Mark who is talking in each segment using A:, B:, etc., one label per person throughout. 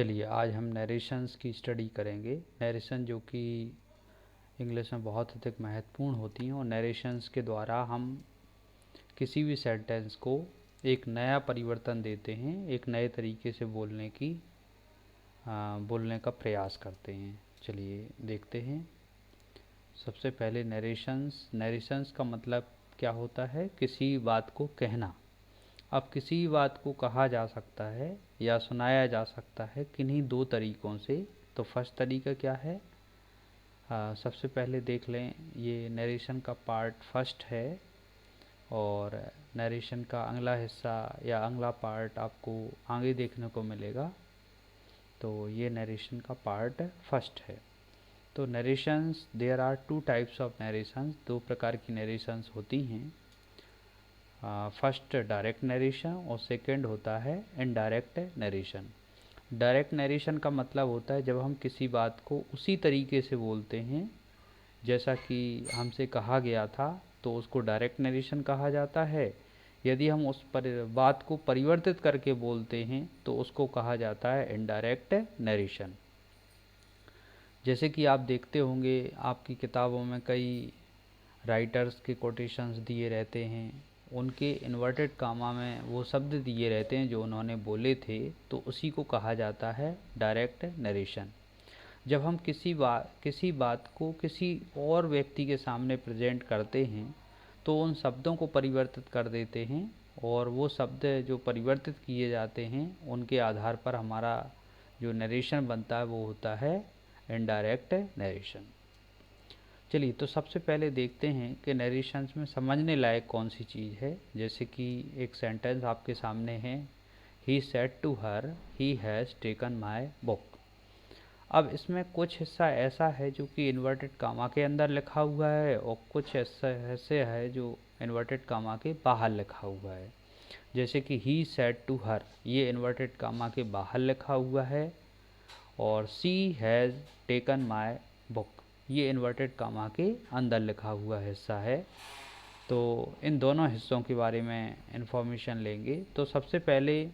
A: चलिए आज हम नरेशंस की स्टडी करेंगे। नरेशन जो कि इंग्लिश में बहुत अधिक महत्वपूर्ण होती हैं और नरेशंस के द्वारा हम किसी भी सेंटेंस को एक नया परिवर्तन देते हैं, एक नए तरीके से बोलने का प्रयास करते हैं। चलिए देखते हैं। सबसे पहले नरेशंस का मतलब क्या होता है? किसी बात को कहना। अब किसी बात को कहा जा सकता है या सुनाया जा सकता है किन्हीं दो तरीक़ों से। तो फर्स्ट तरीका क्या है? सबसे पहले देख लें, ये नरेशन का पार्ट फर्स्ट है और नरेशन का अगला हिस्सा या अगला पार्ट आपको आगे देखने को मिलेगा। तो ये नरेशन का पार्ट फर्स्ट है। तो narrations, there are two types of narrations, दो प्रकार की नरेशंस होती हैं। फर्स्ट डायरेक्ट नरेशन और सेकंड होता है इनडायरेक्ट नरेशन। डायरेक्ट नरेशन का मतलब होता है जब हम किसी बात को उसी तरीके से बोलते हैं जैसा कि हमसे कहा गया था, तो उसको डायरेक्ट नरेशन कहा जाता है। यदि हम उस बात को परिवर्तित करके बोलते हैं तो उसको कहा जाता है इनडायरेक्ट नरेशन। जैसे कि आप देखते होंगे आपकी किताबों में कई राइटर्स के कोटेशंस दिए रहते हैं, उनके इन्वर्टेड कामा में वो शब्द दिए रहते हैं जो उन्होंने बोले थे, तो उसी को कहा जाता है डायरेक्ट नरेशन। जब हम किसी बात को किसी और व्यक्ति के सामने प्रेजेंट करते हैं तो उन शब्दों को परिवर्तित कर देते हैं और वो शब्द जो परिवर्तित किए जाते हैं उनके आधार पर हमारा जो नरेशन बनता है वो होता है इनडायरेक्ट नरेशन। चलिए तो सबसे पहले देखते हैं कि नरेशंस में समझने लायक कौन सी चीज़ है। जैसे कि एक सेंटेंस आपके सामने है, he said to her he has taken my book. अब इसमें कुछ हिस्सा ऐसा है जो कि इन्वर्टेड कामा के अंदर लिखा हुआ है और कुछ ऐसे है जो इन्वर्टेड कामा के बाहर लिखा हुआ है। जैसे कि ही सेड टू हर, ये इन्वर्टेड कामा के बाहर लिखा हुआ है, और she has taken my book, ये इन्वर्टेड कामा के अंदर लिखा हुआ हिस्सा है। तो इन दोनों हिस्सों के बारे में इंफॉर्मेशन लेंगे। तो सबसे पहले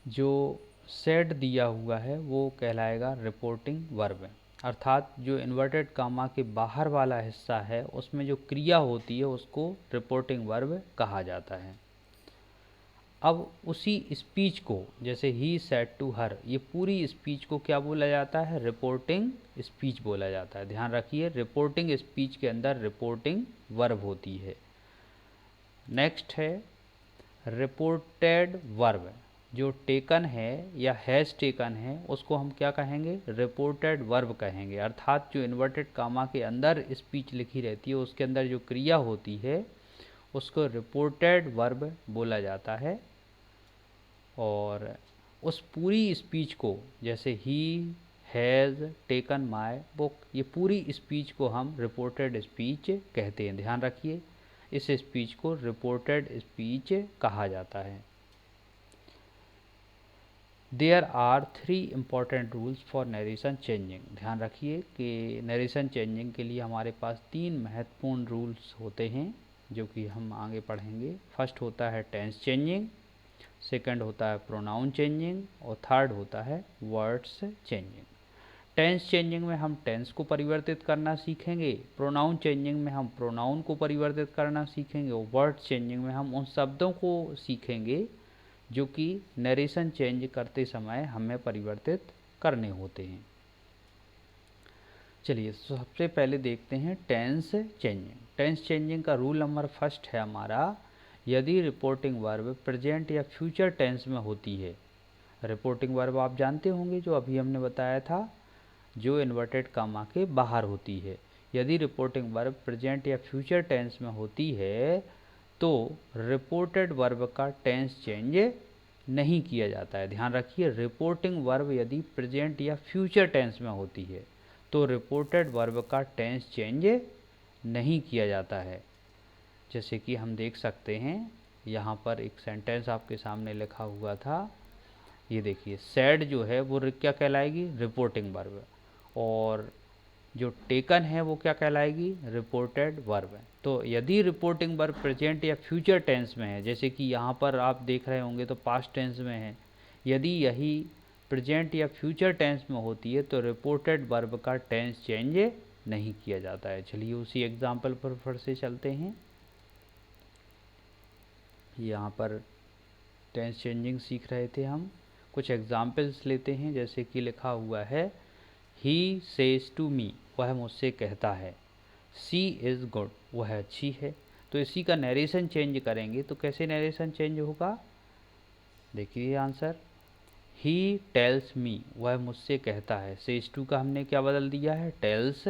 A: जो सेड दिया हुआ है वो कहलाएगा रिपोर्टिंग वर्ब, अर्थात जो इन्वर्टेड कामा के बाहर वाला हिस्सा है उसमें जो क्रिया होती है उसको रिपोर्टिंग वर्ब कहा जाता है। अब उसी स्पीच को, जैसे ही सेड टू हर, ये पूरी स्पीच को क्या बोला जाता है? रिपोर्टिंग स्पीच बोला जाता है। ध्यान रखिए, रिपोर्टिंग स्पीच के अंदर रिपोर्टिंग वर्ब होती है। नेक्स्ट है रिपोर्टेड वर्ब। जो टेकन है या हैज़ टेकन है उसको हम क्या कहेंगे? रिपोर्टेड वर्ब कहेंगे। अर्थात जो इन्वर्टेड कामा के अंदर स्पीच लिखी रहती है उसके अंदर जो क्रिया होती है उसको रिपोर्टेड वर्ब बोला जाता है। और उस पूरी स्पीच को, जैसे ही हैज़ टेकन माई बुक, ये पूरी स्पीच को हम रिपोर्टेड स्पीच कहते हैं। ध्यान रखिए, इस स्पीच को रिपोर्टेड स्पीच कहा जाता है। There are 3 important rules for narration changing. ध्यान रखिए कि नरेशन चेंजिंग के लिए हमारे पास 3 महत्वपूर्ण रूल्स होते हैं जो कि हम आगे पढ़ेंगे। फर्स्ट होता है टेंस चेंजिंग, सेकंड होता है प्रोनाउन चेंजिंग और थर्ड होता है वर्ड्स चेंजिंग। टेंस चेंजिंग में हम टेंस को परिवर्तित करना सीखेंगे, प्रोनाउन चेंजिंग में हम प्रोनाउन को परिवर्तित करना सीखेंगे और वर्ड चेंजिंग में हम उन शब्दों को सीखेंगे जो कि नरेशन चेंज करते समय हमें परिवर्तित करने होते हैं। चलिए सबसे पहले देखते हैं टेंस चेंजिंग। टेंस चेंजिंग का रूल नंबर फर्स्ट है हमारा, यदि रिपोर्टिंग वर्ब प्रेजेंट या फ्यूचर टेंस में होती है। रिपोर्टिंग वर्ब आप जानते होंगे जो अभी हमने बताया था, जो इन्वर्टेड कामा के बाहर होती है। यदि रिपोर्टिंग वर्ब प्रेजेंट या फ्यूचर टेंस में होती है तो रिपोर्टेड वर्ब का टेंस चेंज नहीं किया जाता है। ध्यान रखिए, रिपोर्टिंग वर्ब यदि प्रेजेंट या फ्यूचर टेंस में होती है तो रिपोर्टेड वर्ब का टेंस चेंज नहीं किया जाता है। जैसे कि हम देख सकते हैं यहाँ पर एक सेंटेंस आपके सामने लिखा हुआ था, ये देखिए, सैड जो है वो क्या कहलाएगी? रिपोर्टिंग वर्ब, और जो टेकन है वो क्या कहलाएगी? Reported verb. तो यदि रिपोर्टिंग वर्ब प्रेजेंट या फ्यूचर टेंस में है, जैसे कि यहाँ पर आप देख रहे होंगे तो पास्ट टेंस में है, यदि यही प्रेजेंट या फ्यूचर टेंस में होती है तो रिपोर्टेड वर्ब का टेंस चेंज नहीं किया जाता है। चलिए उसी एग्जाम्पल पर फिर से चलते हैं। यहाँ पर टेंस चेंजिंग सीख रहे थे हम। कुछ एग्जाम्पल्स लेते हैं, जैसे कि लिखा हुआ है ही सेज टू मी, वह मुझसे कहता है। सी इज़ गुड, वह अच्छी है। तो इसी का नरेशन चेंज करेंगे तो कैसे नरेशन चेंज होगा, देखिए आंसर। ही टेल्स मी, वह मुझसे कहता है। सेज टू का हमने क्या बदल दिया है, टेल्स,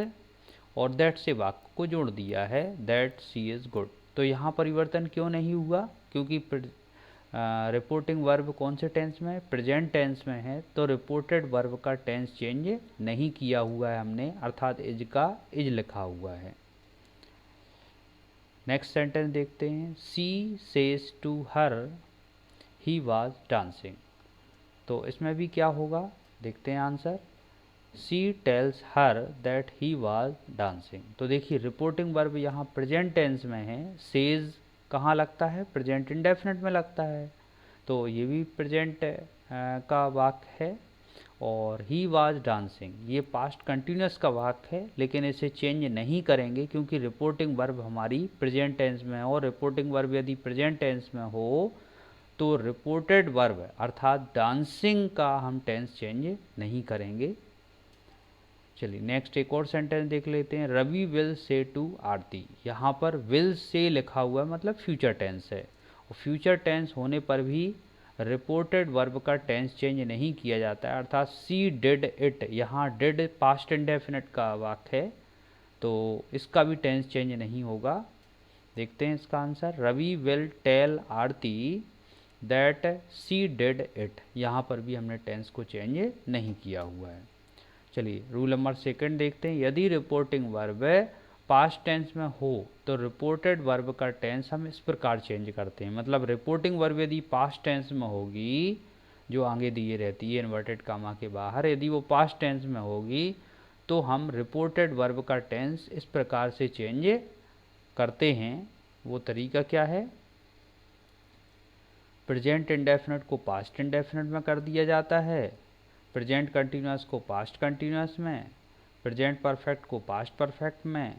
A: और दैट से वाक्य को जोड़ दिया है, दैट सी इज़ गुड। तो यहाँ परिवर्तन क्यों नहीं हुआ, क्योंकि रिपोर्टिंग वर्ब कौन से टेंस में है, प्रेजेंट टेंस में है। तो रिपोर्टेड वर्ब का टेंस चेंज नहीं किया हुआ है हमने, अर्थात इज का इज लिखा हुआ है। नेक्स्ट सेंटेंस देखते हैं। She says to her he was dancing. तो इसमें भी क्या होगा, देखते हैं answer. She tells her that he was dancing. तो देखिए रिपोर्टिंग वर्ब यहाँ प्रेजेंट टेंस में है, सेज कहाँ लगता है, प्रेजेंट इंडेफिनिट में लगता है। तो ये भी प्रेजेंट का वाक्य है। और ही वाज डांसिंग, ये पास्ट कंटिन्यूस का वाक्य है, लेकिन इसे चेंज नहीं करेंगे क्योंकि रिपोर्टिंग वर्ब हमारी प्रेजेंट टेंस में है। और रिपोर्टिंग वर्ब यदि प्रेजेंट टेंस में हो तो रिपोर्टेड वर्ब अर्थात डांसिंग का हम टेंस चेंज नहीं करेंगे। चलिए नेक्स्ट एक और सेंटेंस देख लेते हैं। रवि विल से टू आरती। यहाँ पर विल से लिखा हुआ है, मतलब फ्यूचर टेंस है। और फ्यूचर टेंस होने पर भी रिपोर्टेड वर्ब का टेंस चेंज नहीं किया जाता है, अर्थात सी डिड इट। यहाँ डिड पास्ट इंडेफिनिट का वाक्य है, तो इसका भी टेंस चेंज नहीं होगा। देखते हैं इसका answer. Ravi will tell Aarti that she did it. यहाँ पर भी हमने टेंस को चेंज नहीं किया हुआ है। चलिए रूल नंबर सेकंड देखते हैं। यदि रिपोर्टिंग वर्ब पास्ट टेंस में हो तो रिपोर्टेड वर्ब का टेंस हम इस प्रकार चेंज करते हैं। मतलब रिपोर्टिंग वर्ब यदि पास्ट टेंस में होगी, जो आगे दिए रहती है इन्वर्टेड कामा के बाहर, यदि वो पास्ट टेंस में होगी तो हम रिपोर्टेड वर्ब का टेंस इस प्रकार से चेंज करते हैं। वो तरीका क्या है, प्रेजेंट इंडेफिनिट को पास्ट इंडेफिनिट में कर दिया जाता है, प्रेजेंट कंटिन्यूअस को पास्ट कंटिन्यूअस में, प्रेजेंट परफेक्ट को पास्ट परफेक्ट में,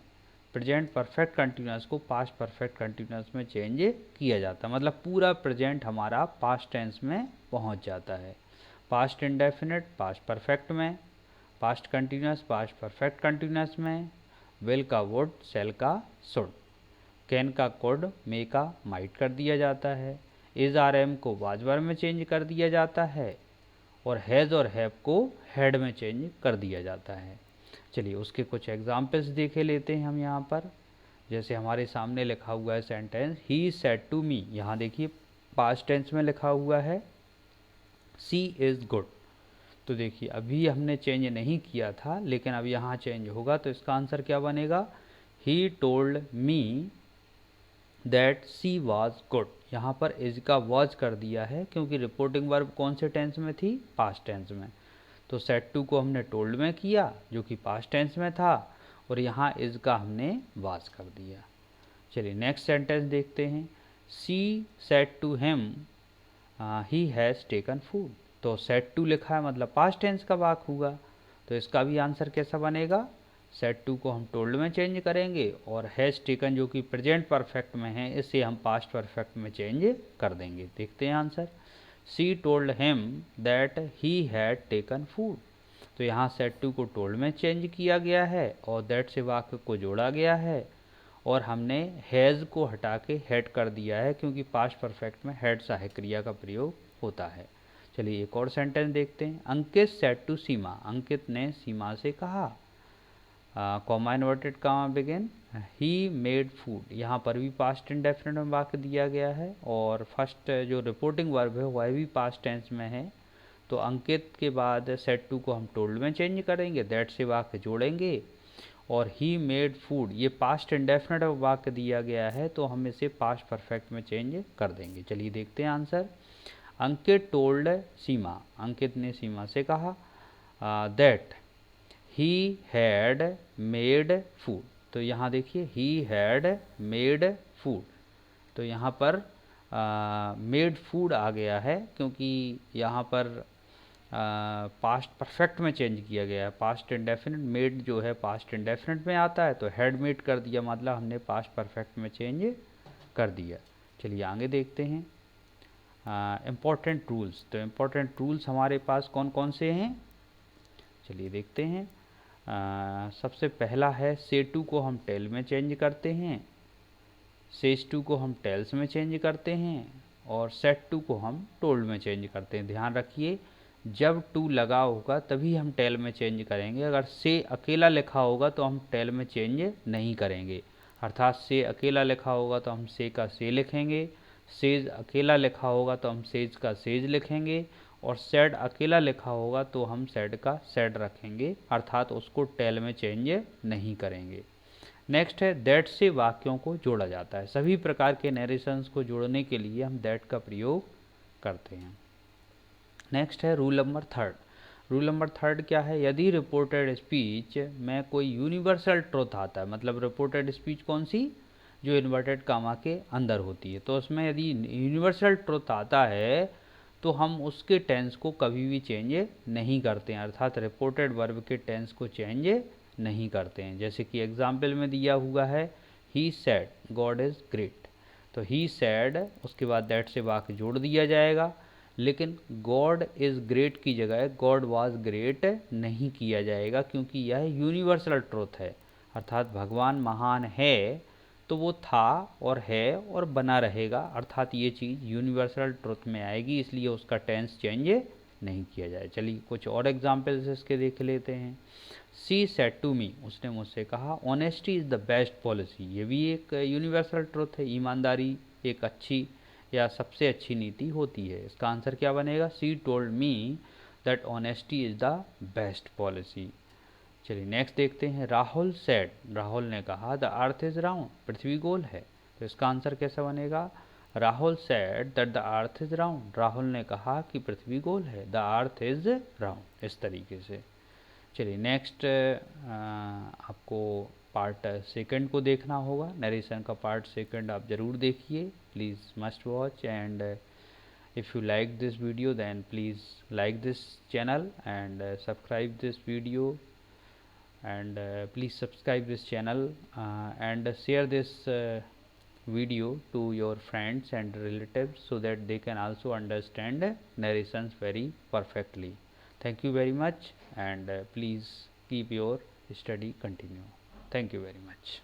A: प्रेजेंट परफेक्ट कंटिन्यूअस को पास्ट परफेक्ट कंटिन्यूअस में चेंज किया जाता है। मतलब पूरा प्रेजेंट हमारा पास्ट टेंस में पहुंच जाता है। पास्ट इंडेफिनिट पास्ट परफेक्ट में, past continuous past perfect continuous में, विल का वुड, शैल का शुड, कैन का कुड, मे का माइट कर दिया जाता है, इज आर एम को वाज वर्ब में चेंज कर दिया जाता है, और हैज़ और हैव को हैड में चेंज कर दिया जाता है। चलिए उसके कुछ एग्जाम्पल्स देखे लेते हैं हम यहाँ पर। जैसे हमारे सामने लिखा हुआ है sentence, he said to me. यहाँ देखिए पास्ट टेंस में लिखा हुआ है सी इज़ गुड। तो देखिए अभी हमने चेंज नहीं किया था, लेकिन अब यहाँ चेंज होगा, तो इसका आंसर क्या बनेगा, he told me that she was good. यहाँ पर इज का वॉज कर दिया है क्योंकि रिपोर्टिंग वर्ब कौन से टेंस में थी, पास्ट टेंस में। तो सेड टू को हमने टोल्ड में किया जो कि पास्ट टेंस में था, और यहाँ इज का हमने वॉज कर दिया। चलिए नेक्स्ट सेंटेंस देखते हैं। She said to him he has taken food. तो सेड टू लिखा है मतलब पास्ट टेंस का वाक्य हुआ, तो इसका भी आंसर कैसा बनेगा, सेड टू को हम टोल्ड में चेंज करेंगे, और हैज़ टेकन जो कि प्रेजेंट परफेक्ट में है इसे हम पास्ट परफेक्ट में चेंज कर देंगे। देखते हैं answer. C told him that he had taken food. तो यहाँ सेड टू को टोल्ड में चेंज किया गया है और दैट से वाक्य को जोड़ा गया है, और हमने हैज़ को हटा के हैड कर दिया है क्योंकि पास्ट परफेक्ट में हैड सहायक क्रिया का प्रयोग होता है। चलिए एक और सेंटेंस देखते हैं। अंकित सेड टू सीमा। अंकित ने सीमा से कहा, comma inverted comma begin, he made food. यहाँ पर भी पास्ट इंडेफिनिट में वाक्य दिया गया है, और फर्स्ट जो रिपोर्टिंग वर्ब है वह भी पास्ट टेंस में है। तो अंकित के बाद सेड टू को हम टोल्ड में चेंज करेंगे, दैट से वाक्य जोड़ेंगे, और ही मेड फूड ये पास्ट इंडेफिनिट वाक्य दिया गया है तो हम इसे पास्ट परफेक्ट में चेंज कर देंगे। चलिए देखते हैं आंसर। अंकित टोल्ड सीमा, अंकित ने सीमा से कहा that he had made food. तो यहाँ देखिए ही हैड मेड फूड, तो यहाँ पर मेड फूड आ गया है क्योंकि यहाँ पर पास्ट परफेक्ट में चेंज किया गया है। पास्ट इंडेफिनिट मेड जो है पास्ट इंडेफिनिट में आता है, तो हैड मेड कर दिया, मतलब हमने पास्ट परफेक्ट में चेंज कर दिया। चलिए आगे देखते हैं इम्पोर्टेंट रूल्स। तो इम्पोर्टेंट रूल्स हमारे पास कौन कौन से हैं, चलिए देखते हैं। सबसे पहला है से टू को हम टेल में चेंज करते हैं, सेज टू को हम टेल्स में चेंज करते हैं, और सेट टू को हम टोल्ड में चेंज करते हैं। ध्यान रखिए, जब टू लगा होगा तभी हम टेल में चेंज करेंगे। अगर से अकेला लिखा होगा तो हम टेल में चेंज नहीं करेंगे। अर्थात से अकेला लिखा होगा तो हम से का से लिखेंगे, सेज अकेला लिखा होगा तो हम सेज का सेज लिखेंगे, और सेड अकेला लिखा होगा तो हम सेड का सेड रखेंगे, अर्थात उसको टेल में चेंज नहीं करेंगे। नेक्स्ट है दैट से वाक्यों को जोड़ा जाता है। सभी प्रकार के नरेशंस को जोड़ने के लिए हम दैट का प्रयोग करते हैं। नेक्स्ट है rule number third. Rule number third क्या है, यदि रिपोर्टेड स्पीच में कोई यूनिवर्सल ट्रुथ आता है, मतलब रिपोर्टेड स्पीच कौन सी, जो इन्वर्टेड कामा के अंदर होती है, तो उसमें यदि यूनिवर्सल ट्रुथ आता है तो हम उसके टेंस को कभी भी चेंज नहीं करते हैं, अर्थात रिपोर्टेड वर्ब के टेंस को चेंज नहीं करते हैं। जैसे कि एग्जाम्पल में दिया हुआ है ही सैड गॉड इज़ ग्रेट, तो ही सैड उसके बाद दैट से वाक्य जोड़ दिया जाएगा, लेकिन गॉड इज़ ग्रेट की जगह गॉड वाज ग्रेट नहीं किया जाएगा, क्योंकि यह यूनिवर्सल ट्रुथ है। अर्थात भगवान महान है तो वो था और है और बना रहेगा, अर्थात ये चीज़ यूनिवर्सल ट्रुथ में आएगी, इसलिए उसका टेंस चेंज नहीं किया जाए। चलिए कुछ और एग्जाम्पल्स इसके देख लेते हैं। सी सेड टू मी, उसने मुझसे कहा, honesty is the best policy, ये भी एक यूनिवर्सल ट्रुथ है, ईमानदारी एक अच्छी या सबसे अच्छी नीति होती है। इसका आंसर क्या बनेगा, सी told me that honesty is the best policy. चलिए नेक्स्ट देखते हैं, राहुल सेड, राहुल ने कहा द अर्थ इज़ राउंड, पृथ्वी गोल है, तो इसका आंसर कैसा बनेगा, Rahul said that the earth is round, Rahul ने कहा कि पृथ्वी गोल है, द अर्थ इज़ राउंड, इस तरीके से। चलिए नेक्स्ट आपको पार्ट सेकंड को देखना होगा, नरेशन का पार्ट सेकंड आप ज़रूर देखिए, please must watch, and if you like this video then please like this channel and subscribe this video, and please subscribe this channel and share this video to your friends and relatives so that they can also understand narrations very perfectly. Thank you very much, and please keep your study continue. Thank you very much.